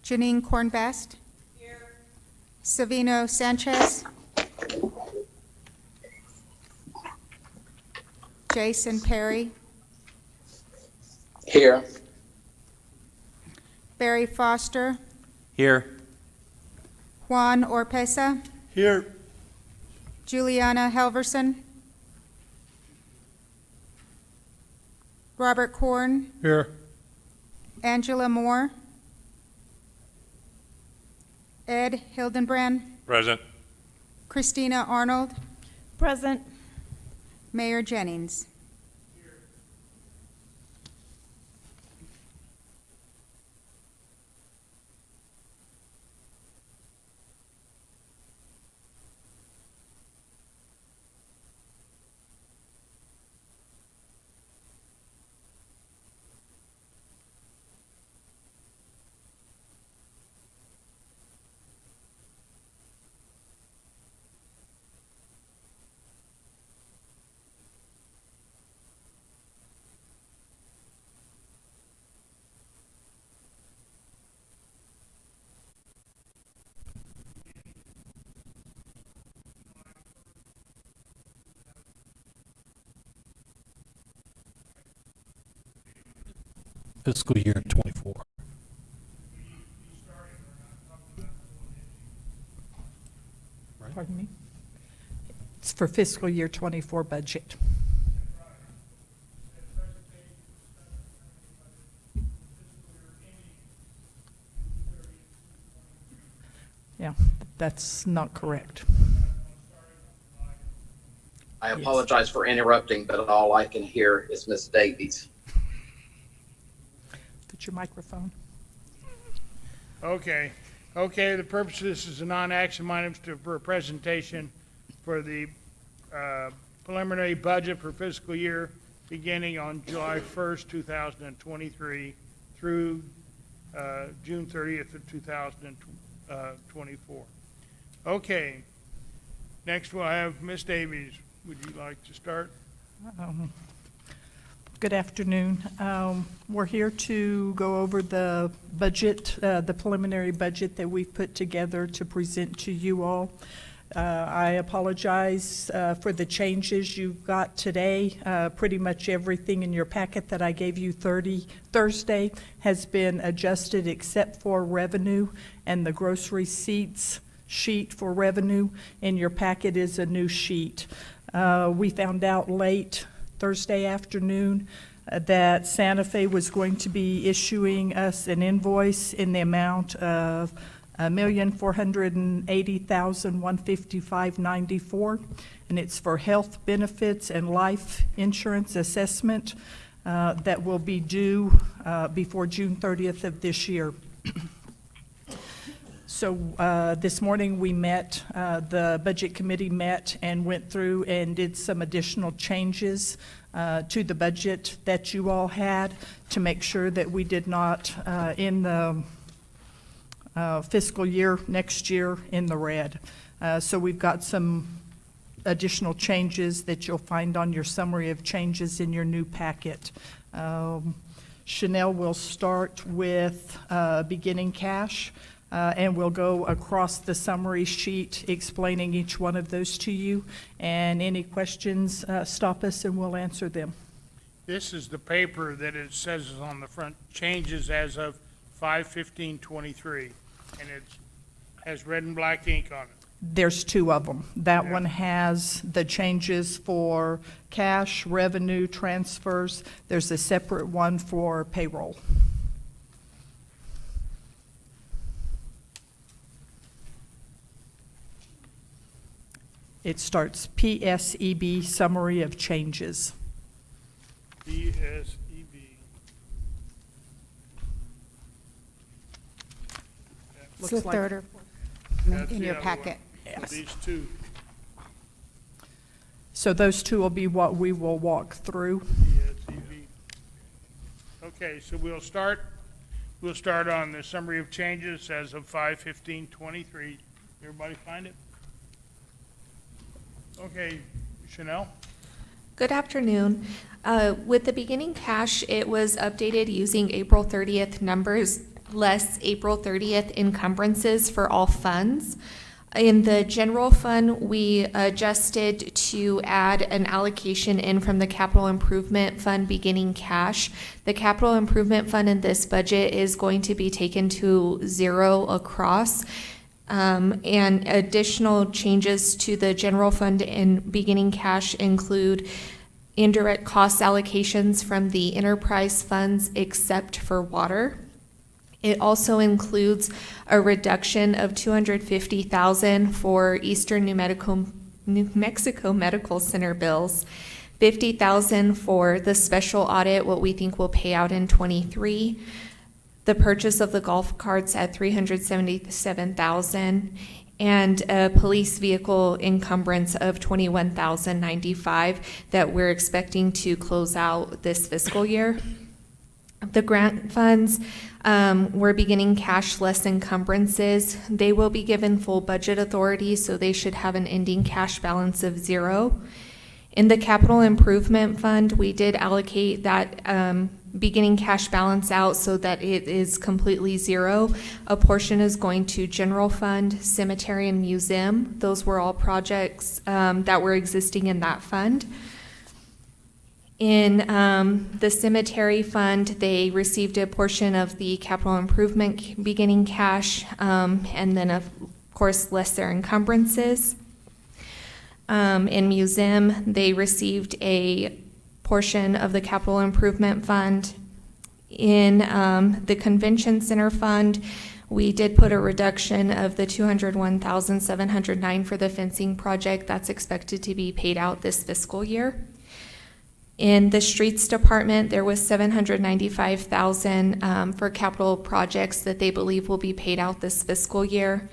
Janine Cornbest. Here. Savino Sanchez. Jason Perry. Here. Barry Foster. Here. Juan Orpesa. Here. Juliana Helverson. Robert Korn. Here. Angela Moore. Ed Hildenbrand. Present. Christina Arnold. Present. Mayor Jennings. Fiscal year '24. Pardon me? It's for fiscal year '24 budget. Yeah, that's not correct. I apologize for interrupting, but all I can hear is Miss Davies. Put your microphone. Okay, the purpose of this is a non-action items for a presentation for the preliminary budget for fiscal year beginning on July 1st, 2023 through June 30th of 2024. Okay, next we'll have Ms. Davies. Would you like to start? Good afternoon. We're here to go over the budget, the preliminary budget that we've put together to present to you all. I apologize for the changes you got today. Pretty much everything in your packet that I gave you Thursday has been adjusted except for revenue, and the gross receipts sheet for revenue in your packet is a new sheet. We found out late Thursday afternoon that Santa Fe was going to be issuing us an invoice in the amount of $1,480,155.94, and it's for health benefits and life insurance assessment that will be due before June 30th of this year. So this morning we met, the budget committee met and went through and did some additional changes to the budget that you all had to make sure that we did not in the fiscal year next year in the red. So we've got some additional changes that you'll find on your summary of changes in your new packet. Chanel will start with beginning cash. And we'll go across the summary sheet explaining each one of those to you. And any questions, stop us and we'll answer them. This is the paper that it says is on the front, changes as of 5/15/23, and it has red and black ink on it. There's two of them. That Yeah. one has the changes for cash, revenue, transfers. There's a separate one for payroll. It starts PSEB, summary of changes. PSEB. It's Looks the like- third or fourth That's in the your other packet. one. Yes. These two. So those two will be what we will walk through. PSEB. Okay, so we'll start on the summary of changes as of 5/15/23. Everybody find it? Okay, Chanel? Good afternoon. With the beginning cash, it was updated using April 30th numbers less April 30th encumbrances for all funds. In the general fund, we adjusted to add an allocation in from the capital improvement fund beginning cash. The capital improvement fund in this budget is going to be taken to zero across. And additional changes to the general fund and beginning cash include indirect cost allocations from the enterprise funds except for water. It also includes a reduction of $250,000 for Eastern New Mexico Medical Center bills, $50,000 for the special audit, what we think will pay out in '23, the purchase of the golf carts at $377,000, and a police vehicle encumbrance of $21,095 that we're expecting to close out this fiscal year. The grant funds, we're beginning cash less encumbrances. They will be given full budget authority, so they should have an ending cash balance of zero. In the capital improvement fund, we did allocate that beginning cash balance out so that it is completely zero. A portion is going to general fund, cemetery, and museum. Those were all projects that were existing in that fund. In the cemetery fund, they received a portion of the capital improvement beginning cash, and then of course less their encumbrances. In museum, they received a portion of the capital improvement fund. In the convention center fund, we did put a reduction of the $201,709 for the fencing project. That's expected to be paid out this fiscal year. In the streets department, there was $795,000 for capital projects that they believe will be paid out this fiscal year.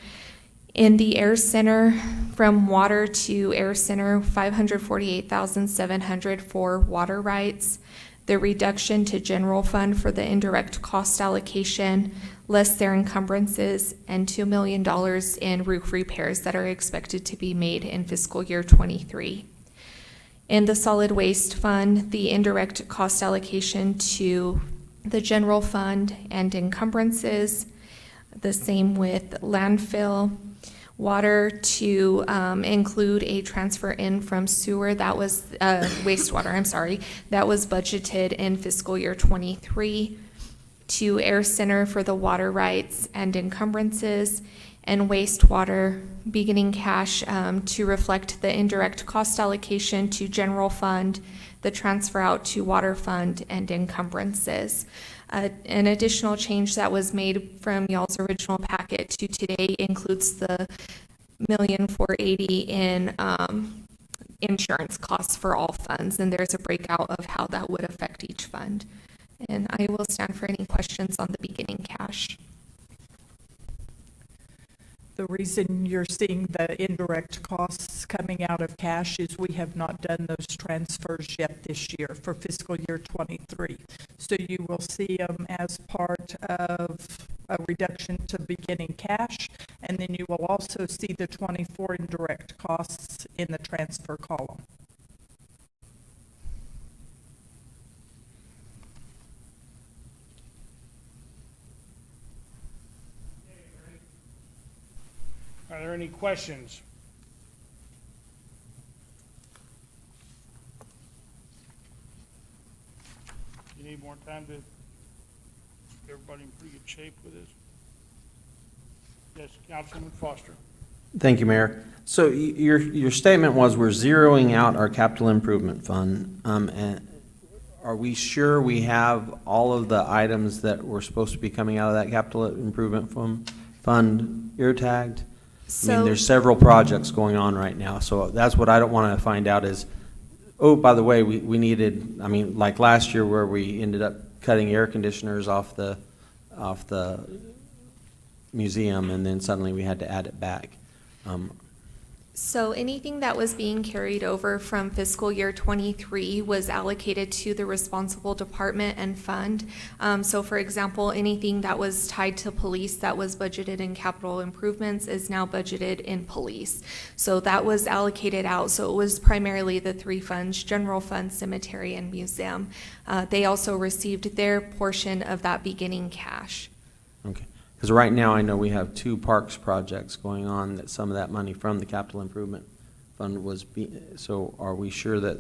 In the air center, from water to air center, $548,700 for water rights. The reduction to general fund for the indirect cost allocation, less their encumbrances, and $2 million in roof repairs that are expected to be made in fiscal year '23. In the solid waste fund, the indirect cost allocation to the general fund and encumbrances, the same with landfill. Water to include a transfer in from sewer, that was wastewater, I'm sorry, that was budgeted in fiscal year '23. To air center for the water rights and encumbrances, and wastewater beginning cash to reflect the indirect cost allocation to general fund, the transfer out to water fund, and encumbrances. An additional change that was made from y'all's original packet to today includes the $1,480,000 in insurance costs for all funds, and there's a breakout of how that would affect each fund. And I will stand for any questions on the beginning cash. The reason you're seeing the indirect costs coming out of cash is we have not done those transfers yet this year for fiscal year '23. So you will see them as part of a reduction to beginning cash, and then you will also see the '24 indirect costs in the transfer column. Are there any questions? You need more time to get everybody in pretty good shape with this? Yes, Councilman Foster. Thank you, Mayor. So your statement was we're zeroing out our capital improvement fund. And are we sure we have all of the items that were supposed to be coming out of that capital improvement fund ear tagged? I mean, there's several projects going on right now, so that's what I don't want to find out is, oh, by the way, we needed, I mean, like last year where we ended up cutting air conditioners off the museum, and then suddenly we had to add it back. So anything that was being carried over from fiscal year '23 was allocated to the responsible department and fund. So for example, anything that was tied to police that was budgeted in capital improvements is now budgeted in police. So that was allocated out. So it was primarily the three funds, general fund, cemetery, and museum. They also received their portion of that beginning cash. Okay, because right now I know we have two parks projects going on, that some of that money from the capital improvement fund so are we sure that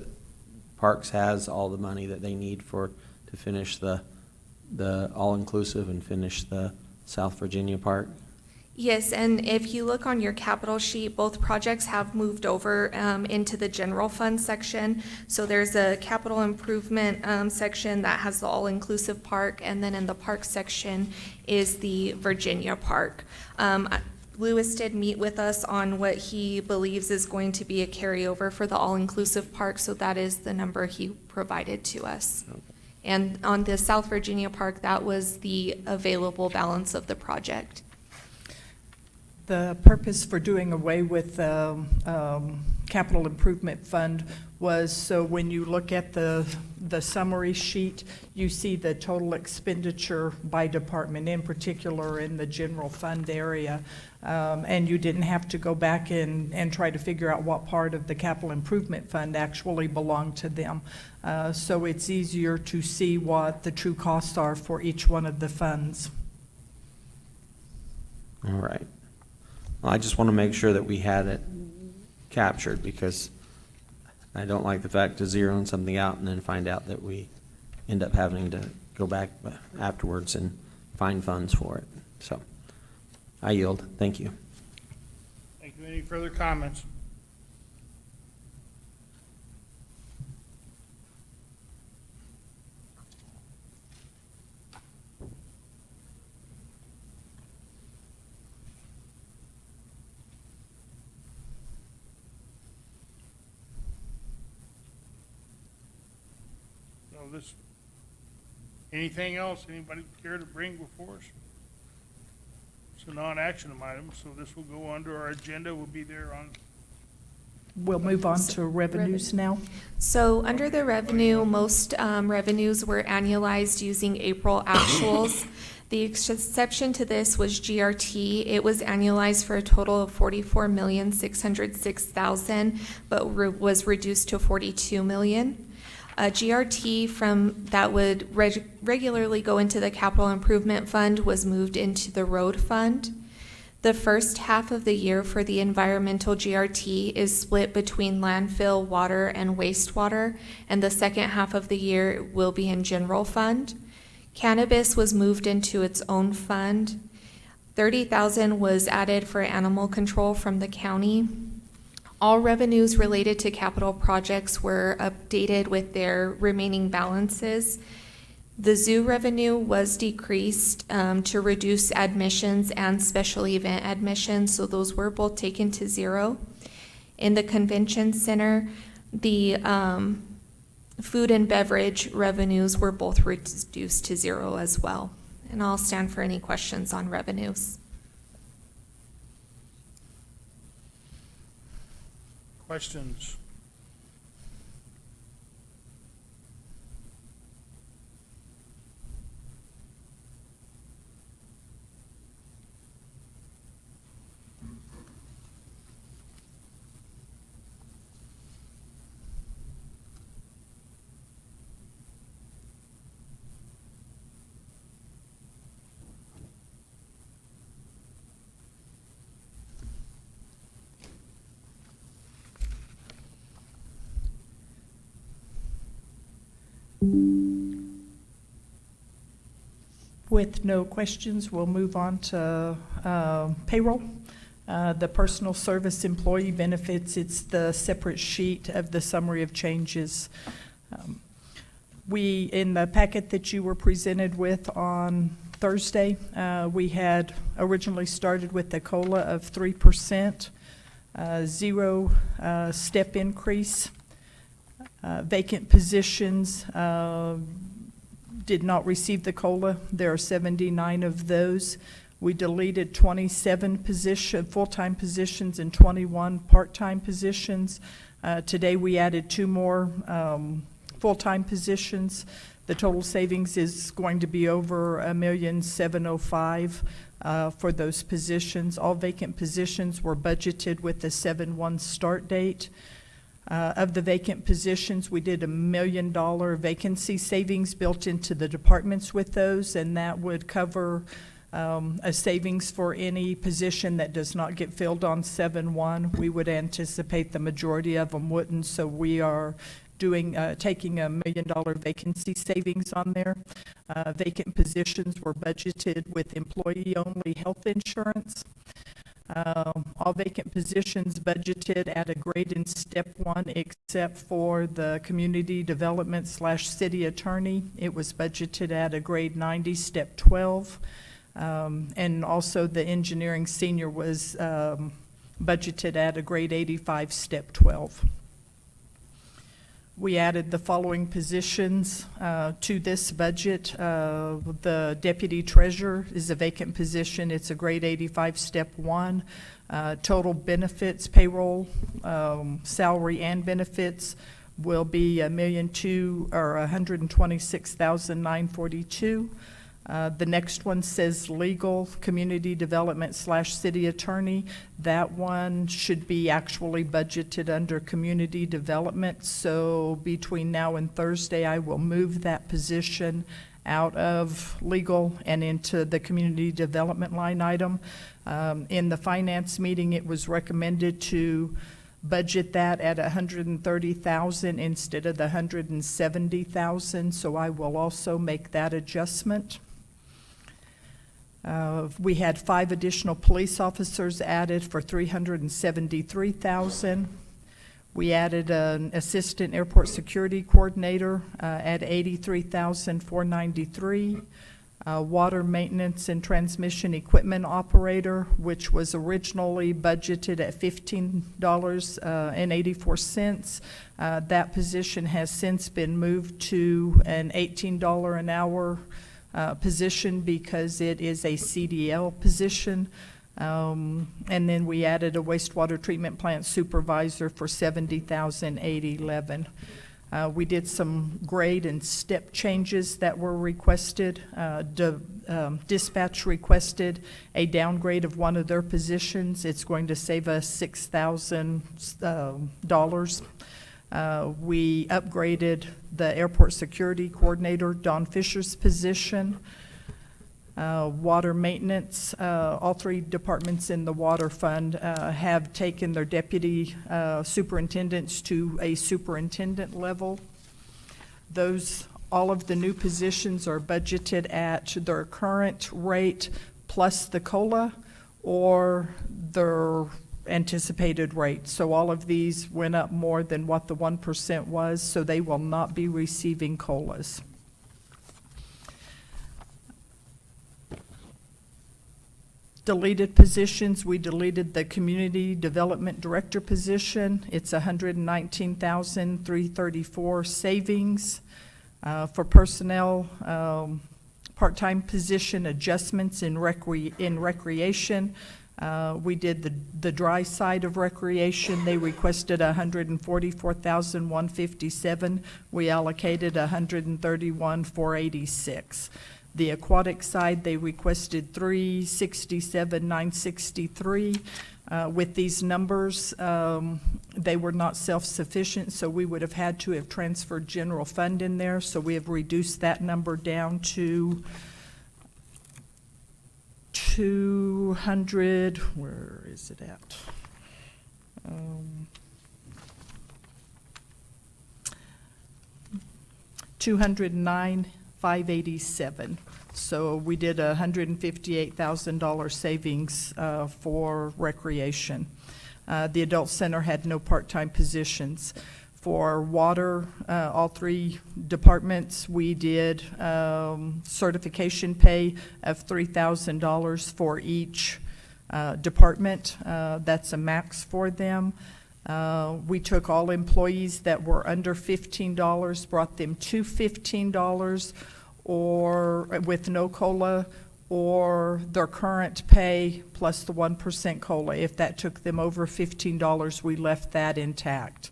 Parks has all the money that they need to finish the all-inclusive and finish the South Virginia Park? Yes, and if you look on your capital sheet, both projects have moved over into the general fund section. So there's a capital improvement section that has the all-inclusive park, and then in the park section is the Virginia Park. Lewis did meet with us on what he believes is going to be a carryover for the all-inclusive park, so that is the number he provided to us. Okay. And on the South Virginia Park, that was the available balance of the project. The purpose for doing away with the capital improvement fund was so when you look at the summary sheet, you see the total expenditure by department, in particular in the general fund area. And you didn't have to go back and try to figure out what part of the capital improvement fund actually belonged to them. So it's easier to see what the true costs are for each one of the funds. All right. Well, I just want to make sure that we had it captured, because I don't like the fact of zeroing something out and then find out that we end up having to go back afterwards and find funds for it. So I yield. Thank you. Thank you. Any further comments? So anything else anybody care to bring before us? It's a non-action item, so this will go under our agenda. We'll be there on. We'll move on to revenues now. So under the revenue, most revenues were annualized using April actuals. The exception to this was GRT. It was annualized for a total of $44,606,000, but was reduced to $42 million. GRT from that would regularly go into the capital improvement fund was moved into the road fund. The first half of the year for the environmental GRT is split between landfill, water, and wastewater, and the second half of the year will be in general fund. Cannabis was moved into its own fund. $30,000 was added for animal control from the county. All revenues related to capital projects were updated with their remaining balances. The zoo revenue was decreased to reduce admissions and special event admissions, so those were both taken to zero. In the convention center, the food and beverage revenues were both reduced to zero as well. And I'll stand for any questions on revenues. Questions? With no questions, we'll move on to payroll. The personal service employee benefits, it's the separate sheet of the summary of changes. We, in the packet that you were presented with on Thursday, we had originally started with a COLA of 3%, zero step increase. Vacant positions did not receive the COLA. There are 79 of those. We deleted 27 full-time positions and 21 part-time positions. Today we added 2 more full-time positions. The total savings is going to be over $1,705,000 for those positions. All vacant positions were budgeted with the 7/1 start date. Of the vacant positions, we did $1 million vacancy savings built into the departments with those, and that would cover a savings for any position that does not get filled on 7/1. We would anticipate the majority of them wouldn't, so we are taking $1 million vacancy savings on there. Vacant positions were budgeted with employee-only health insurance. All vacant positions budgeted at a grade in step 1 except for the community development / city attorney. It was budgeted at a grade 90, step 12. And also the engineering senior was budgeted at a grade 85, step 12. We added the following positions to this budget. The deputy treasurer is a vacant position. It's a grade 85, step 1. Total benefits, payroll, salary and benefits will be $126,942. The next one says legal, community development / city attorney. That one should be actually budgeted under community development. So between now and Thursday, I will move that position out of legal and into the community development line item. In the finance meeting, it was recommended to budget that at $130,000 instead of the $170,000. So I will also make that adjustment. We had 5 additional police officers added for $373,000. We added an assistant airport security coordinator at $83,493. Water maintenance and transmission equipment operator, which was originally budgeted at $15.84. That position has since been moved to an $18 an hour position because it is a CDL position. And then we added a wastewater treatment plant supervisor for $70,811. We did some grade and step changes that were requested. Dispatch requested a downgrade of one of their positions. It's going to save us $6,000. We upgraded the airport security coordinator, Don Fisher's position. Water maintenance, all 3 departments in the water fund have taken their deputy superintendents to a superintendent level. All of the new positions are budgeted at their current rate plus the COLA or their anticipated rate. So all of these went up more than what the 1% was, so they will not be receiving COLAs. Deleted positions, we deleted the community development director position. It's $119,334 savings. For personnel, part-time position adjustments in recreation. We did the dry side of recreation. They requested $144,157. We allocated $131,486. The aquatic side, they requested $367,963. With these numbers, they were not self-sufficient, so we would have had to have transferred general fund in there. So we have reduced that number down to 200, where is it at? 209,587. So we did a $158,000 savings for recreation. The adult center had no part-time positions. For water, all 3 departments, we did certification pay of $3,000 for each department. That's a max for them. We took all employees that were under $15, brought them to $15 or with no COLA, or their current pay plus the 1% COLA. If that took them over $15, we left that intact.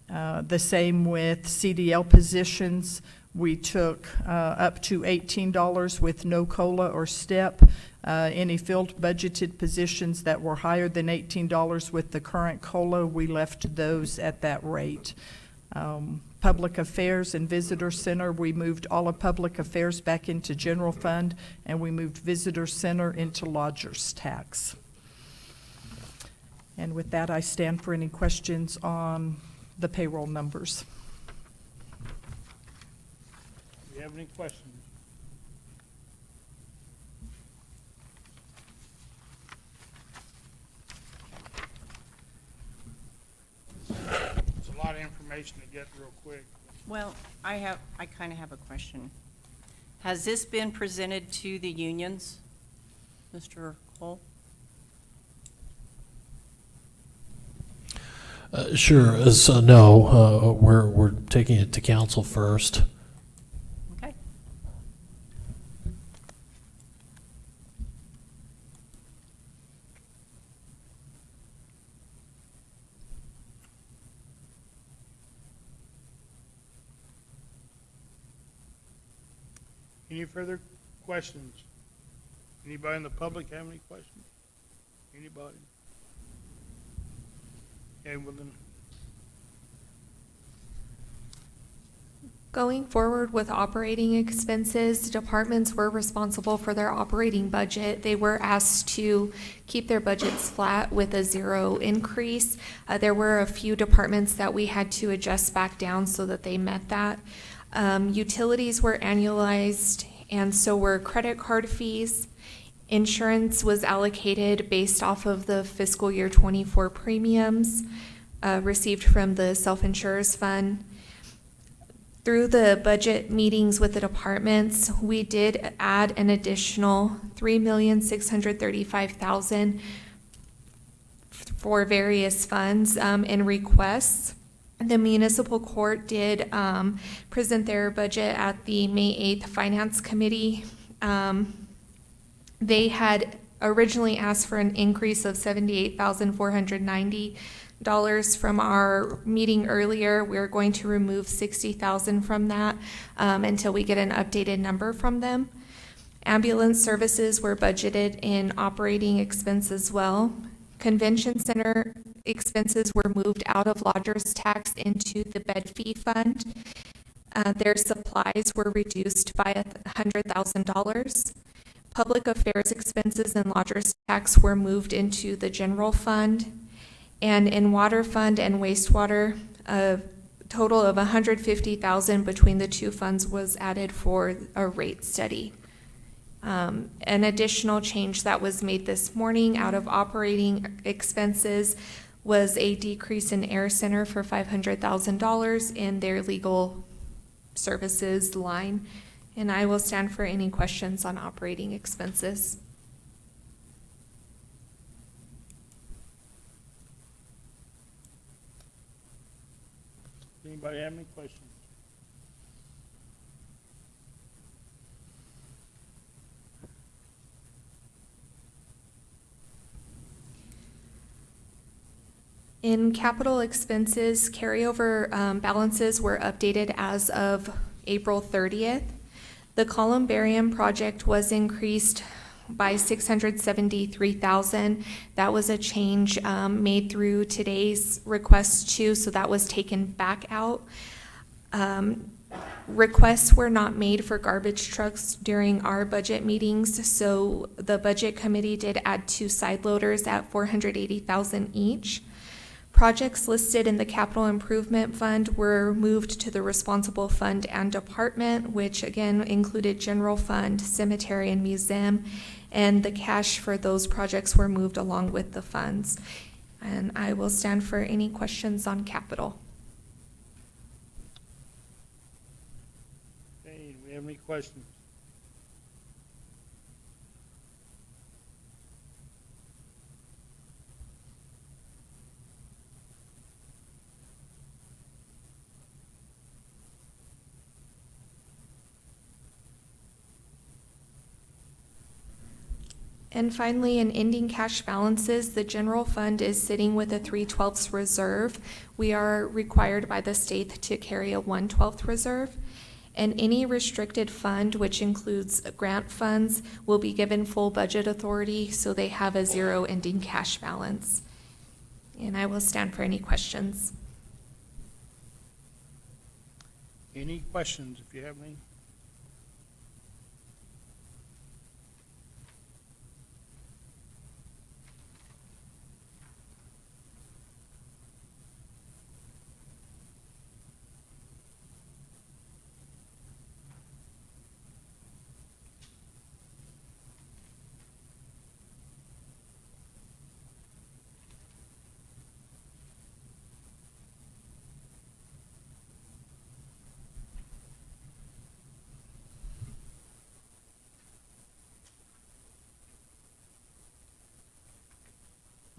The same with CDL positions. We took up to $18 with no COLA or step. Any filled budgeted positions that were higher than $18 with the current COLA, we left those at that rate. Public Affairs and Visitor Center, we moved all of Public Affairs back into general fund, and we moved Visitor Center into lodger's tax. And with that, I stand for any questions on the payroll numbers. Do you have any questions? It's a lot of information to get real quick. Well, I kind of have a question. Has this been presented to the unions, Mr. Cole? Sure, so no, we're taking it to council first. Okay. Any further questions? Anybody in the public have any questions? Anybody? Okay, well then, Going forward with operating expenses, departments were responsible for their operating budget. They were asked to keep their budgets flat with a 0 increase. There were a few departments that we had to adjust back down so that they met that. Utilities were annualized, and so were credit card fees. Insurance was allocated based off of the fiscal year 24 premiums received from the self-insurers fund. Through the budget meetings with the departments, we did add an additional $3,635,000 for various funds in requests. The municipal court did present their budget at the May 8th Finance Committee. They had originally asked for an increase of $78,490 from our meeting earlier. We're going to remove $60,000 from that until we get an updated number from them. Ambulance services were budgeted in operating expense as well. Convention center expenses were moved out of lodger's tax into the bed fee fund. Their supplies were reduced by $100,000. Public affairs expenses and lodger's tax were moved into the general fund. And in water fund and wastewater, a total of $150,000 between the two funds was added for a rate study. An additional change that was made this morning out of operating expenses was a decrease in Air Center for $500,000 in their legal services line. And I will stand for any questions on operating expenses. anybody have any questions? In capital expenses, carryover balances were updated as of April 30th. The columbarium project was increased by $673,000. That was a change made through today's request too, so that was taken back out. Requests were not made for garbage trucks during our budget meetings, so the budget committee did add 2 side loaders at $480,000 each. Projects listed in the capital improvement fund were moved to the responsible fund and department, which again included general fund, cemetery, and museum, and the cash for those projects were moved along with the funds. And I will stand for any questions on capital. Okay, do we have any questions? And finally, in ending cash balances, the general fund is sitting with a 3/12 reserve. We are required by the state to carry a 1/12 reserve. And any restricted fund, which includes grant funds, will be given full budget authority, so they have a 0 ending cash balance. And I will stand for any questions. Any questions, if you have any?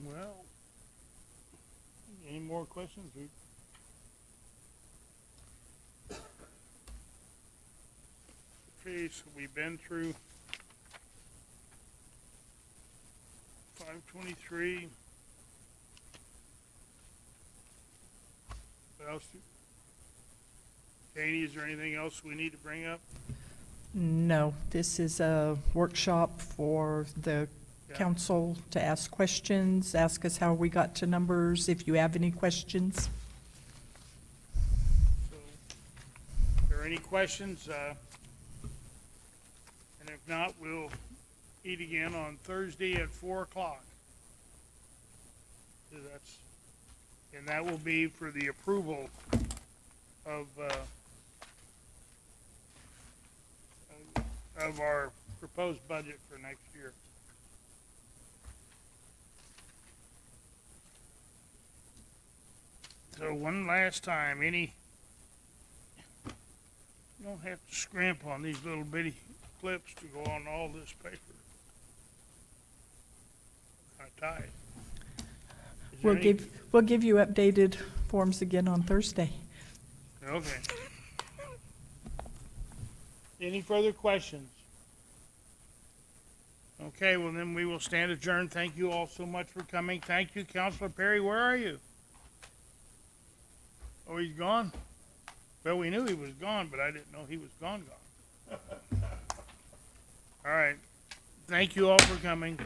Well, any more questions? Okay, so we've been through 523. What else? Janie, is there anything else we need to bring up? No, this is a workshop for the Yeah. council to ask questions, ask us how we got to numbers, if you have any questions. So, if there are any questions, and if not, we'll eat again on Thursday at 4 o'clock. So and that will be for the approval of our proposed budget for next year. So one last time, you don't have to scrimp on these little bitty clips to go on all this paper. Kind of tight. Is there We'll give you updated forms again on Thursday. Okay. Any further questions? Okay, well then we will stand adjourned. Thank you all so much for coming. Thank you, Counselor Perry. Where are you? Oh, he's gone? Well, we knew he was gone, but I didn't know he was gone. All right. Thank you all for coming.